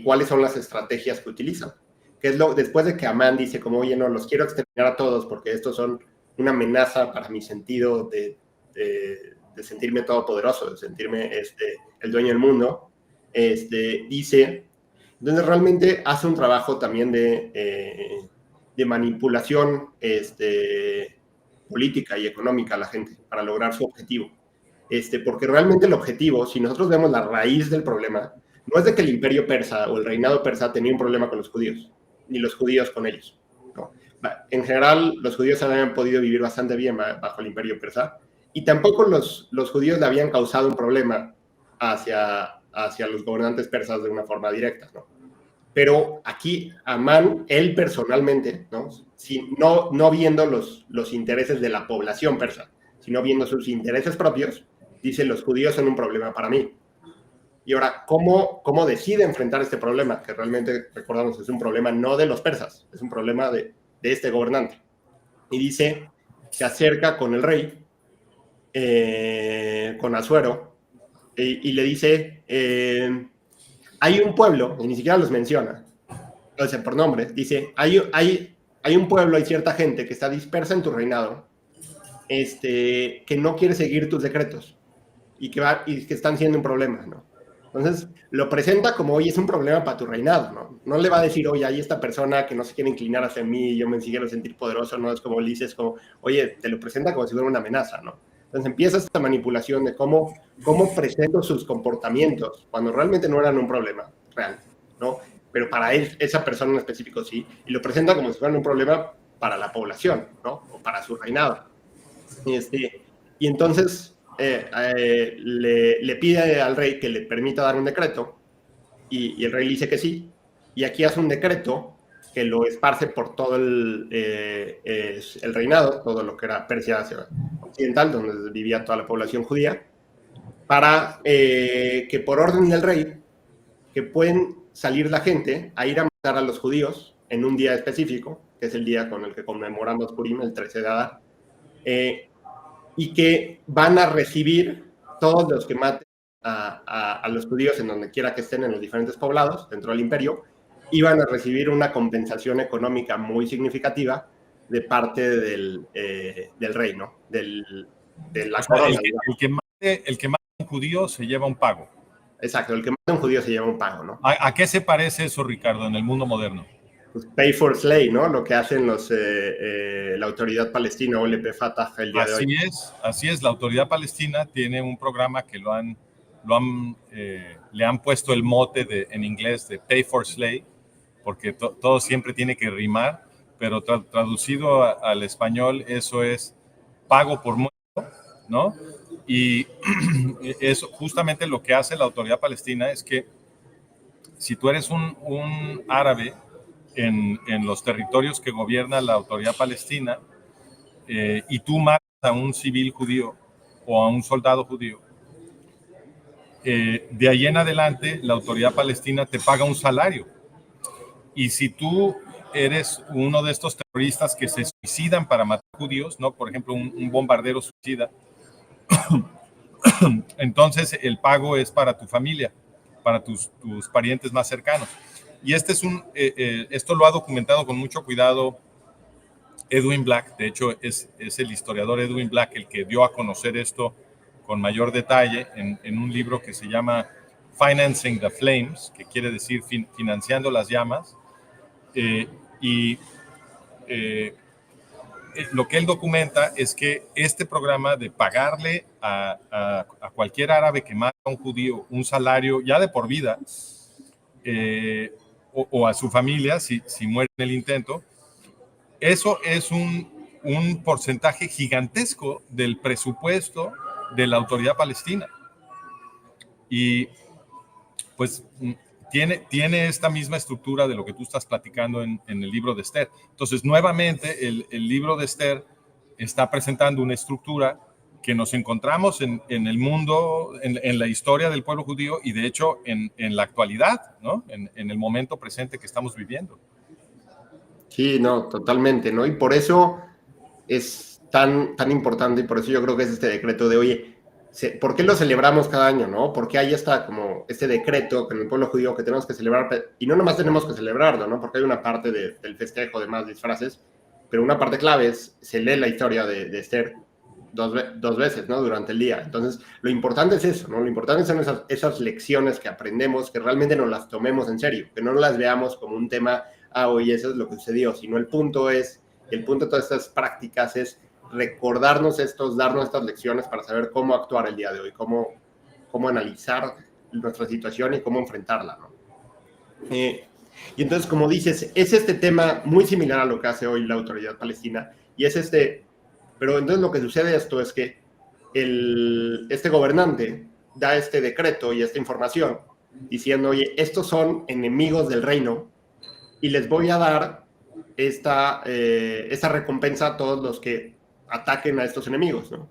cuáles son las estrategias que utilizan. Que es después de que Amán dice como, oye, no, los quiero exterminar a todos porque estos son una amenaza para mi sentido de sentirme todopoderoso, de sentirme el dueño del mundo, dice, entonces realmente hace un trabajo también de manipulación política y económica a la gente para lograr su objetivo. Porque realmente el objetivo, si nosotros vemos la raíz del problema, no es de que el imperio persa o el reinado persa tenía un problema con los judíos, ni los judíos con ellos, ¿no? En general, los judíos habían podido vivir bastante bien bajo el imperio persa, y tampoco los judíos le habían causado un problema hacia los gobernantes persas de una forma directa, ¿no? Pero aquí Amán, él personalmente, ¿no? No viendo los intereses de la población persa, sino viendo sus intereses propios, dice, los judíos son un problema para mí. Y ahora, ¿cómo decide enfrentar este problema? Que realmente, recordamos, es un problema no de los persas, es un problema de este gobernante. Y dice, se acerca con el rey, con Asuero, y le dice, hay un pueblo, y ni siquiera los menciona, o sea, por nombre, dice, hay un pueblo, hay cierta gente que está dispersa en tu reinado, que no quiere seguir tus decretos, y que están siendo un problema, ¿no? Entonces, lo presenta como, oye, es un problema para tu reinado, ¿no? No le va a decir, oye, hay esta persona que no se quiere inclinar hacia mí y yo me quiero sentir poderoso, ¿no? Es como le dices, como, oye, te lo presenta como si fuera una amenaza, ¿no? Entonces empieza esta manipulación de cómo presento sus comportamientos cuando realmente no eran un problema real, ¿no? Pero para él, esa persona en específico sí, y lo presenta como si fuera un problema para la población, ¿no? O para su reinado. Y entonces le pide al rey que le permita dar un decreto y el rey le dice que sí. Y aquí hace un decreto que lo esparce por todo el reinado, todo lo que era Persia occidental, donde vivía toda la población judía, para que por orden del rey, que pueden salir la gente a ir a matar a los judíos en un día específico, que es el día con el que conmemoramos Purim, el 13 de Adar, y que van a recibir todos los que maten a los judíos en donde quiera que estén en los diferentes poblados dentro del imperio, iban a recibir una compensación económica muy significativa de parte del rey, ¿no? De la corona. El que mate a un judío se lleva un pago. Exacto, el que mata a un judío se lleva un pago, ¿no? ¿A qué se parece eso, Ricardo, en el mundo moderno? Pues pay for slay, ¿no? Lo que hacen la autoridad palestina, OLP Fatah, el día de hoy. Así es. La autoridad palestina tiene un programa que le han puesto el mote en inglés de pay for slay, porque todo siempre tiene que rimar, pero traducido al español eso es pago por muerto, ¿no? Y eso justamente lo que hace la autoridad palestina es que si tú eres un árabe en los territorios que gobierna la autoridad palestina y tú matas a un civil judío o a un soldado judío, de ahí en adelante la autoridad palestina te paga un salario. Y si tú eres uno de estos terroristas que se suicidan para matar judíos, ¿no? Por ejemplo, un bombardero suicida, entonces el pago es para tu familia, para tus parientes más cercanos. Y esto lo ha documentado con mucho cuidado Edwin Black. De hecho, es el historiador Edwin Black el que dio a conocer esto con mayor detalle en un libro que se llama Financing the Flames, que quiere decir financiando las llamas. Lo que él documenta es que este programa de pagarle a cualquier árabe que mata a un judío un salario ya de por vida, o a su familia si muere en el intento, eso es un porcentaje gigantesco del presupuesto de la autoridad palestina. Y pues tiene esta misma estructura de lo que tú estás platicando en el libro de Esther. Entonces, nuevamente, el libro de Esther está presentando una estructura que nos encontramos en el mundo, en la historia del pueblo judío y, de hecho, en la actualidad, ¿no? En el momento presente que estamos viviendo. Sí, no, totalmente, ¿no? Y por eso es tan importante y por eso yo creo que es este decreto de, oye, ¿por qué lo celebramos cada año, no? Porque hay como este decreto en el pueblo judío que tenemos que celebrar, y no nomás tenemos que celebrarlo, ¿no? Porque hay una parte del festejo de más disfraces, pero una parte clave es, se lee la historia de Esther dos veces, ¿no? Durante el día. Entonces, lo importante es eso, ¿no? Lo importante son esas lecciones que aprendemos, que realmente nos las tomemos en serio, que no las veamos como un tema, oye, eso es lo que sucedió, sino el punto de todas estas prácticas es recordarnos darnos estas lecciones para saber cómo actuar el día de hoy, cómo analizar nuestra situación y cómo enfrentarla, ¿no? Y entonces, como dices, es este tema muy similar a lo que hace hoy la Autoridad Palestina, y es pero entonces lo que sucede es que este gobernante da este decreto y esta información diciendo, oye, estos son enemigos del reino y les voy a dar esta recompensa a todos los que ataquen a estos enemigos, ¿no?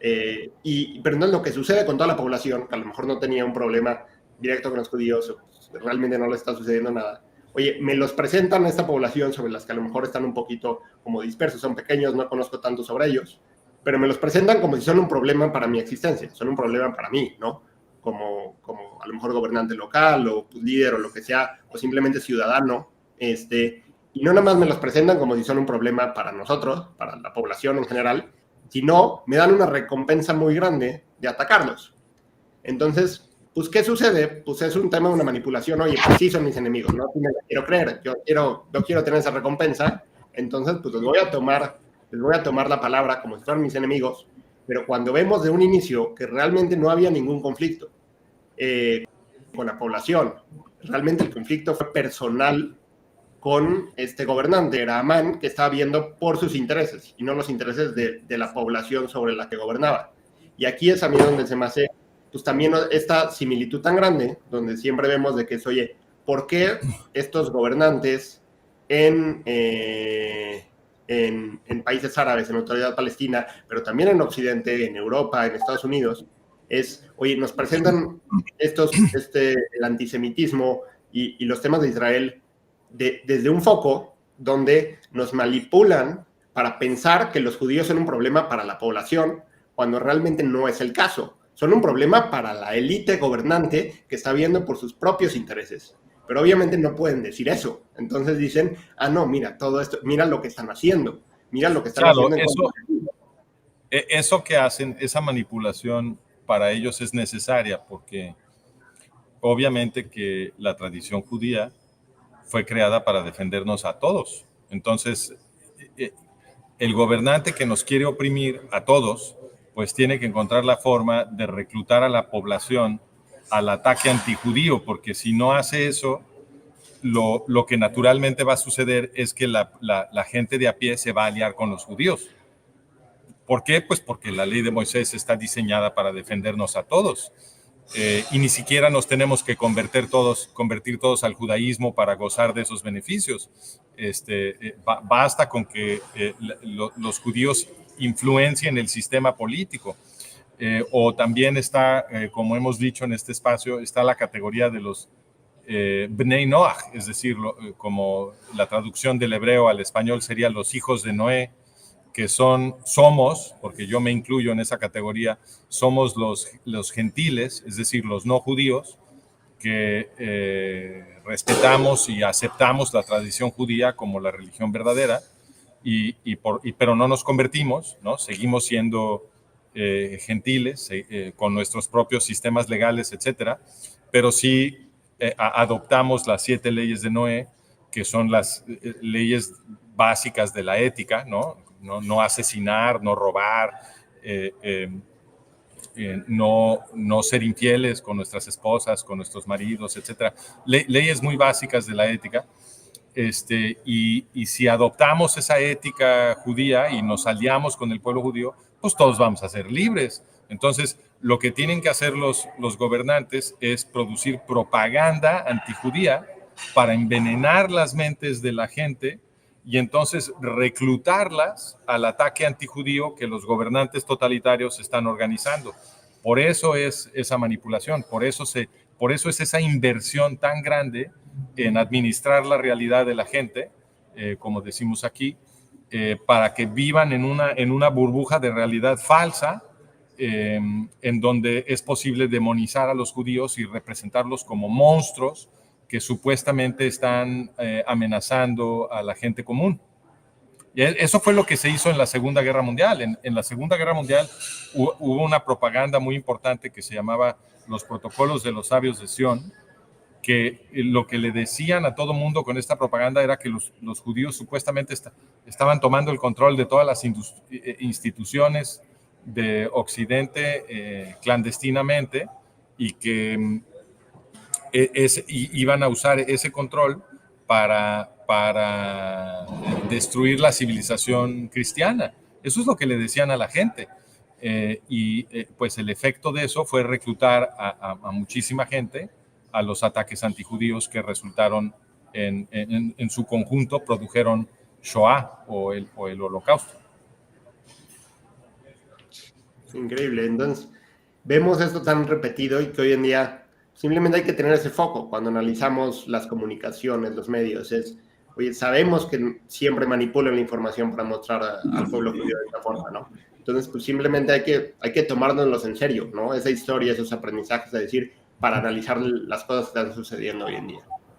Pero no es lo que sucede con toda la población, que a lo mejor no tenía un problema directo con los judíos, o realmente no le está sucediendo nada. Oye, me los presentan a esta población sobre las que a lo mejor están un poquito como dispersos, son pequeños, no conozco tanto sobre ellos, pero me los presentan como si son un problema para mi existencia, son un problema para mí, ¿no? Como a lo mejor gobernante local o líder o lo que sea, o simplemente ciudadano, y no nada más me los presentan como si son un problema para nosotros, para la población en general, sino me dan una recompensa muy grande de atacarlos. Entonces, pues, ¿qué sucede? Pues es un tema de una manipulación. Oye, pues sí son mis enemigos, ¿no? Sí me la quiero creer, yo quiero tener esa recompensa, entonces pues les voy a tomar la palabra como si fueran mis enemigos, pero cuando vemos de un inicio que realmente no había ningún conflicto con la población, realmente el conflicto fue personal con este gobernante, era Amán, que estaba viendo por sus intereses y no los intereses de la población sobre la que gobernaba. Y aquí es a mí donde se me hace, pues también esta similitud tan grande, donde siempre vemos de que es, oye, ¿por qué estos gobernantes en países árabes, en Autoridad Palestina, pero también en Occidente, en Europa, en Estados Unidos, oye, nos presentan el antisemitismo y los temas de Israel desde un foco donde nos manipulan para pensar que los judíos son un problema para la población, cuando realmente no es el caso. Son un problema para la élite gobernante que está viendo por sus propios intereses. Pero obviamente no pueden decir eso. Entonces dicen, no, mira todo esto, mira lo que están haciendo, mira lo que están haciendo. Eso que hacen, esa manipulación para ellos es necesaria porque obviamente que la tradición judía fue creada para defendernos a todos. Entonces, el gobernante que nos quiere oprimir a todos, pues tiene que encontrar la forma de reclutar a la población al ataque antijudío, porque si no hace eso, lo que naturalmente va a suceder es que la gente de a pie se va a aliar con los judíos. ¿Por qué? Pues porque la ley de Moisés está diseñada para defendernos a todos. Y ni siquiera nos tenemos que convertir todos al judaísmo para gozar de esos beneficios. Basta con que los judíos influencien el sistema político. O también está, como hemos dicho en este espacio, está la categoría de los Bnei Noach, es decir, como la traducción del hebreo al español sería los hijos de Noé, que somos, porque yo me incluyo en esa categoría, somos los gentiles, es decir, los no judíos, que respetamos y aceptamos la tradición judía como la religión verdadera, pero no nos convertimos, ¿no? Seguimos siendo gentiles, con nuestros propios sistemas legales, etcétera, pero sí adoptamos las 7 leyes de Noé, que son las leyes básicas de la ética, ¿no? No asesinar, no robar, no ser infieles con nuestras esposas, con nuestros maridos, etc. Leyes muy básicas de la ética. Y si adoptamos esa ética judía y nos aliamos con el pueblo judío, pues todos vamos a ser libres. Entonces, lo que tienen que hacer los gobernantes es producir propaganda antijudía para envenenar las mentes de la gente y entonces reclutarlas al ataque antijudío que los gobernantes totalitarios están organizando. Por eso es esa manipulación, por eso es esa inversión tan grande en administrar la realidad de la gente, como decimos aquí, para que vivan en una burbuja de realidad falsa, en donde es posible demonizar a los judíos y representarlos como monstruos que supuestamente están amenazando a la gente común. Y eso fue lo que se hizo en la Segunda Guerra Mundial. En la Segunda Guerra Mundial hubo una propaganda muy importante que se llamaba los protocolos de los sabios de Sion, que lo que le decían a todo mundo con esta propaganda era que los judíos supuestamente estaban tomando el control de todas las instituciones de Occidente clandestinamente, y que iban a usar ese control para destruir la civilización cristiana. Eso es lo que le decían a la gente. Pues el efecto de eso fue reclutar a muchísima gente a los ataques antijudíos que resultaron en su conjunto, produjeron Shoah o el Holocausto. Increíble. Entonces, vemos esto tan repetido y que hoy en día simplemente hay que tener ese foco cuando analizamos las comunicaciones, los medios. Oye, sabemos que siempre manipulan la información para mostrar al pueblo judío de esta forma, ¿no? Entonces, pues simplemente hay que tomárnoslos en serio, ¿no? Esa historia, esos aprendizajes, es decir, para analizar las cosas que están sucediendo hoy en día.